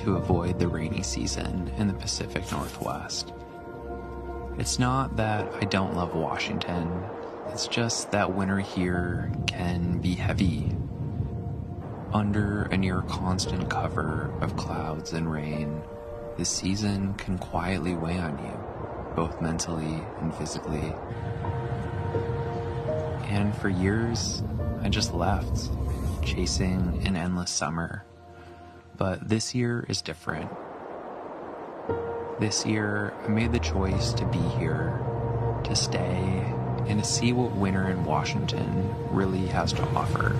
to avoid the rainy season in the Pacific Northwest. It's not that I don't love Washington, it's just that winter here can be heavy. Under a near constant cover of clouds and rain, the season can quietly weigh on you, both mentally and physically. And for years, I just left, chasing an endless summer. But this year is different. This year, I made the choice to be here, to stay, and to see what winter in Washington really has to offer.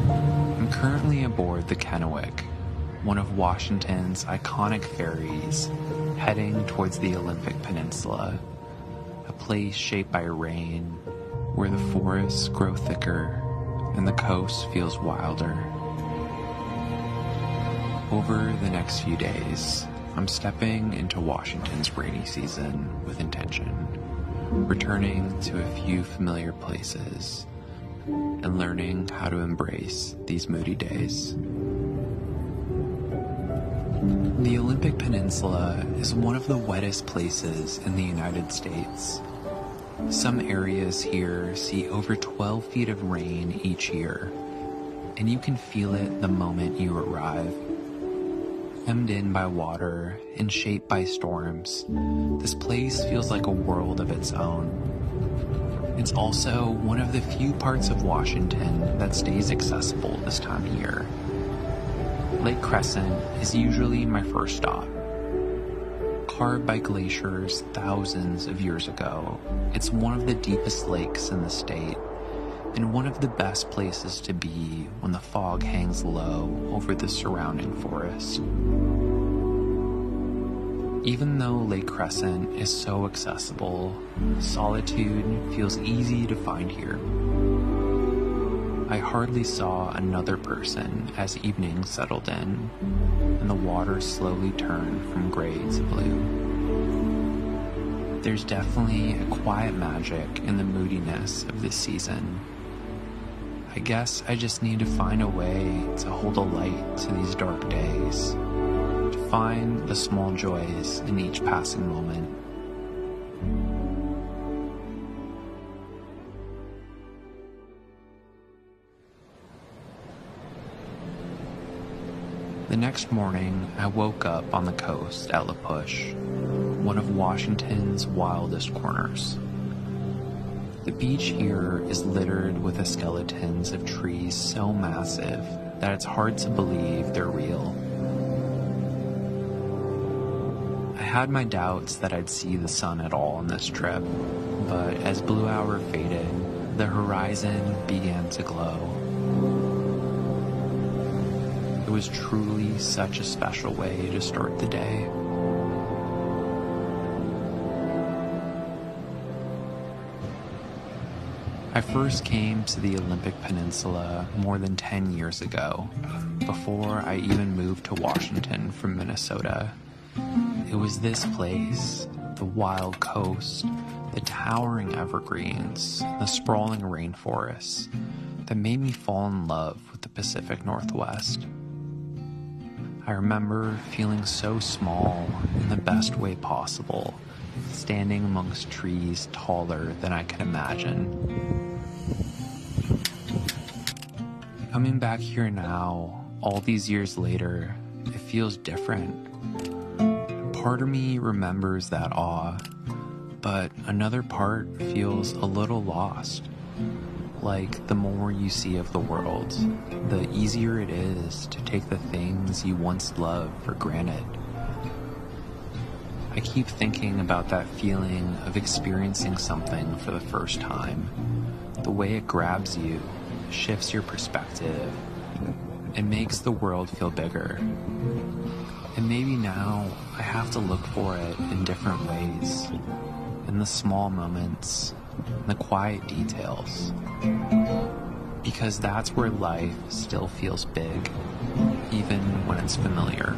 I'm currently aboard the Kennewick, one of Washington's iconic ferries, heading towards the Olympic Peninsula, a place shaped by rain, where the forests grow thicker and the coast feels wilder. Over the next few days, I'm stepping into Washington's rainy season with intention, returning to a few familiar places and learning how to embrace these moody days. The Olympic Peninsula is one of the wettest places in the United States. Some areas here see over 12 feet of rain each year, and you can feel it the moment you arrive. Hemmed in by water and shaped by storms, this place feels like a world of its own. It's also one of the few parts of Washington that stays accessible this time of year. Lake Crescent is usually my first stop. Carved by glaciers thousands of years ago, it's one of the deepest lakes in the state, and one of the best places to be when the fog hangs low over the surrounding forest. Even though Lake Crescent is so accessible, solitude feels easy to find here. I hardly saw another person as evening settled in, and the water slowly turned from gray to blue. There's definitely a quiet magic in the moodiness of this season. I guess I just need to find a way to hold a light to these dark days, to find the small joys in each passing moment. The next morning, I woke up on the coast at La Push, one of Washington's wildest corners. The beach here is littered with the skeletons of trees so massive that it's hard to believe they're real. I had my doubts that I'd see the sun at all on this trip, but as blue hour faded, the horizon began to glow. It was truly such a special way to start the day. I first came to the Olympic Peninsula more than 10 years ago, before I even moved to Washington from Minnesota. It was this place, the wild coast, the towering evergreens, the sprawling rainforests, that made me fall in love with the Pacific Northwest. I remember feeling so small in the best way possible, standing amongst trees taller than I could imagine. Coming back here now, all these years later, it feels different. Part of me remembers that awe, but another part feels a little lost. Like the more you see of the world, the easier it is to take the things you once loved for granted. I keep thinking about that feeling of experiencing something for the first time. The way it grabs you, shifts your perspective, and makes the world feel bigger. And maybe now I have to look for it in different ways, in the small moments, in the quiet details. Because that's where life still feels big, even when it's familiar.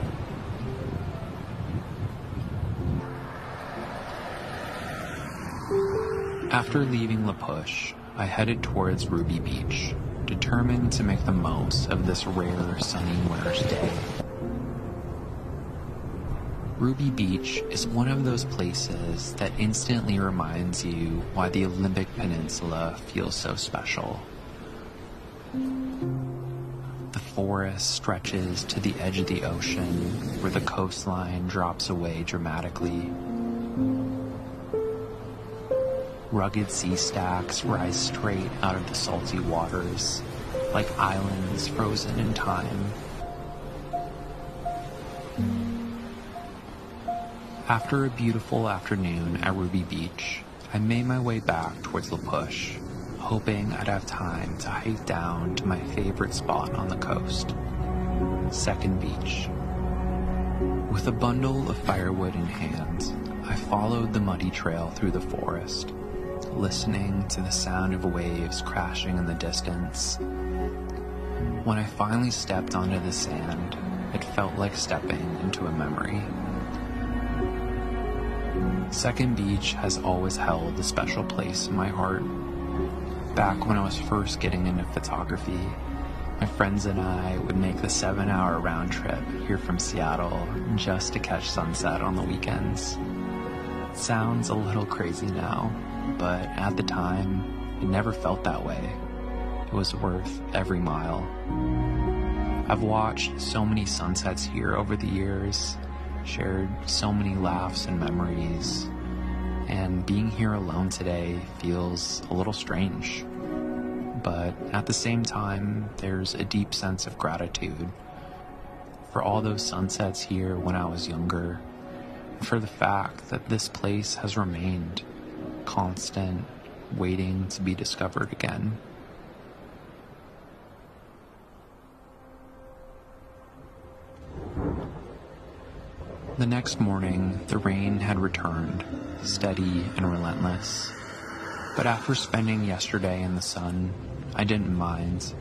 After leaving La Push, I headed towards Ruby Beach, determined to make the most of this rare sunny winter's day. Ruby Beach is one of those places that instantly reminds you why the Olympic Peninsula feels so special. The forest stretches to the edge of the ocean, where the coastline drops away dramatically. Rugged sea stacks rise straight out of the salty waters, like islands frozen in time. After a beautiful afternoon at Ruby Beach, I made my way back towards La Push, hoping I'd have time to hike down to my favorite spot on the coast, Second Beach. With a bundle of firewood in hand, I followed the muddy trail through the forest, listening to the sound of waves crashing in the distance. When I finally stepped onto the sand, it felt like stepping into a memory. Second Beach has always held a special place in my heart. Back when I was first getting into photography, my friends and I would make the 7-hour round trip here from Seattle just to catch sunset on the weekends. It sounds a little crazy now, but at the time, it never felt that way. It was worth every mile. I've watched so many sunsets here over the years, shared so many laughs and memories, and being here alone today feels a little strange. But at the same time, there's a deep sense of gratitude for all those sunsets here when I was younger, and for the fact that this place has remained constant, waiting to be discovered again. The next morning, the rain had returned, steady and relentless. But after spending yesterday in the sun, I didn't mind.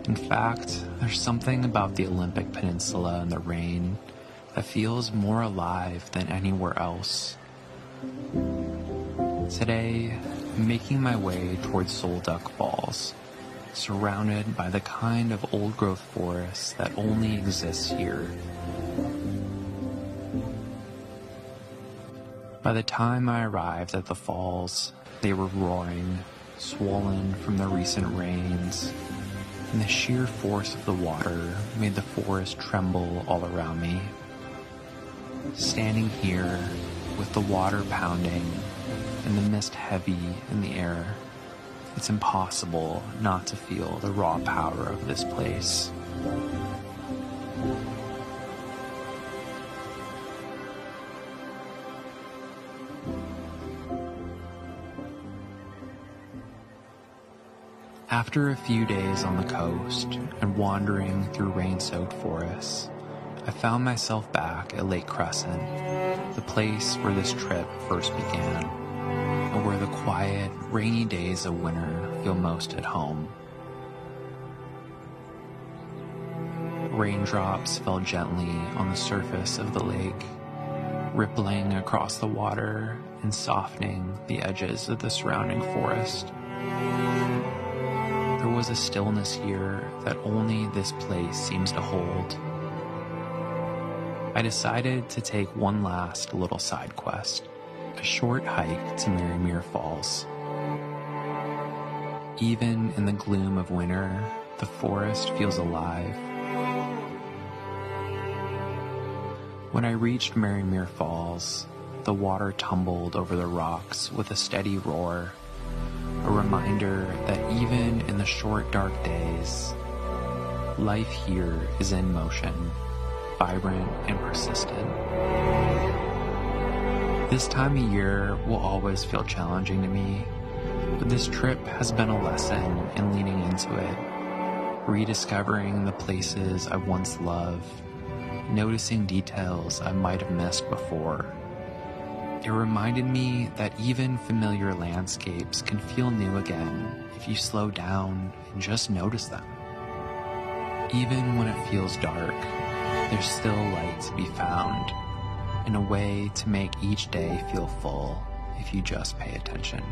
In fact, there's something about the Olympic Peninsula and the rain that feels more alive than anywhere else. Today, I'm making my way towards Soul Duck Falls, surrounded by the kind of old-growth forest that only exists here. By the time I arrived at the falls, they were roaring, swollen from the recent rains, and the sheer force of the water made the forest tremble all around me. Standing here, with the water pounding and the mist heavy in the air, it's impossible not to feel the raw power of this place. After a few days on the coast and wandering through rain-soaked forests, I found myself back at Lake Crescent, the place where this trip first began, and where the quiet, rainy days of winter feel most at home. Raindrops fell gently on the surface of the lake, rippling across the water and softening the edges of the surrounding forest. There was a stillness here that only this place seems to hold. I decided to take one last little side quest, a short hike to Merrimer Falls. Even in the gloom of winter, the forest feels alive. When I reached Merrimer Falls, the water tumbled over the rocks with a steady roar, a reminder that even in the short, dark days, life here is in motion, vibrant and persistent. This time of year will always feel challenging to me, but this trip has been a lesson in leaning into it, rediscovering the places I once loved, noticing details I might have missed before. It reminded me that even familiar landscapes can feel new again if you slow down and just notice them. Even when it feels dark, there's still light to be found, and a way to make each day feel full if you just pay attention.